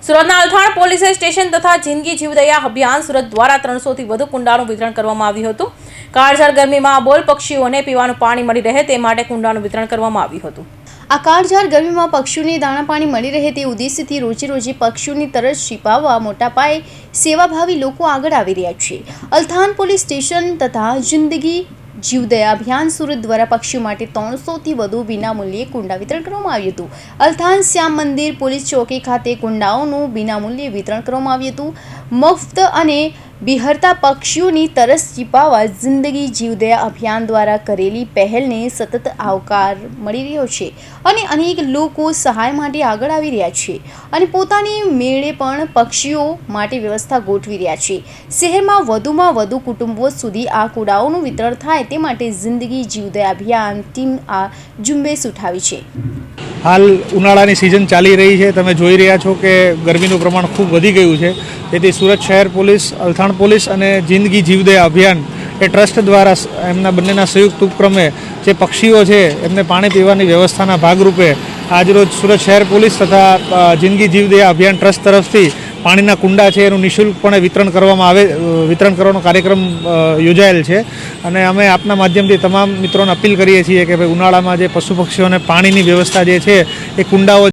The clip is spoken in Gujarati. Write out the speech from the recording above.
સુરતના અલથાણ પોલીસ સ્ટેશન તથા જિંદગી જીવદયા અભિયાન સુરત દ્વારા 300 થી વધુ કુંડાનું વિતરણ કરવામાં આવ્યું હતું। કાળઝાળ ગરમીમાં બોલ પક્ષીઓને પીવાનું પાણી મળી રહે તે માટે કુંડાનું વિતરણ કરવામાં આવ્યું હતું। આ કાળઝાળ ગરમીમાં પક્ષીઓને દાણા પાણી મળી રહે તે ઉદ્દેશ્યથી રોજે પક્ષીઓની તરસ છીપાવવા મોટા પાયે સેવાભાવી લોકો આગળ આવી રહ્યા છે। અલથાણ પોલીસ સ્ટેશન તથા જિંદગી જીવદયા અભિયાન સુરત દ્વારા પક્ષીઓ માટે 300 થી વધુ વિનામૂલ્યે કુંડા વિતરણ કરવામાં આવ્યું હતું। અલથાણ શ્યામ મંદિર પોલીસ ચોકી ખાતે કુંડાઓનું વિનામૂલ્યે વિતરણ કરવામાં આવ્યું હતું। મુફ્ત અને બિહરતા પક્ષીઓની તરસ છીપાવવા જિંદગી જીવદયા અભિયાન દ્વારા કરેલી પહેલને સતત આવકાર મળી રહ્યો છે અને અનેક લોકો સહાય માટે આગળ આવી રહ્યા છે અને પોતાની મેળે પણ પક્ષીઓ માટે વ્યવસ્થા ગોઠવી રહ્યા છે। શહેરમાં વધુમાં વધુ કુટુંબો સુધી આ કુંડાઓનું વિતરણ થાય તે માટે જિંદગી જીવદયા અભિયાન ટીમ આ ઝુંબેશ ઉઠાવી છે। હાલ ઉનાળાની સિઝન ચાલી રહી છે, તમે જોઈ રહ્યા છો કે ગરમીનું પ્રમાણ ખૂબ વધી ગયું છે। તેથી સુરત શહેર પોલીસ, અલથાણ પોલીસ અને જિંદગી જીવદયા અભિયાન એ ટ્રસ્ટ દ્વારા એમના બંનેના સંયુક્ત ઉપક્રમે જે પક્ષીઓ છે એમને પાણી પીવાની વ્યવસ્થાના ભાગરૂપે આજરોજ સુરત શહેર પોલીસ તથા જિંદગી જીવદયા અભિયાન ટ્રસ્ટ તરફથી પાણીના કુંડા છે એનું નિઃશુલ્કપણે વિતરણ કરવાનો કાર્યક્રમ યોજાયેલ છે અને અમે આપના માધ્યમથી તમામ મિત્રોને અપીલ કરીએ છીએ કે ભાઈ ઉનાળામાં જે પશુ પક્ષીઓને પાણીની વ્યવસ્થા જે છે એ કુંડાઓ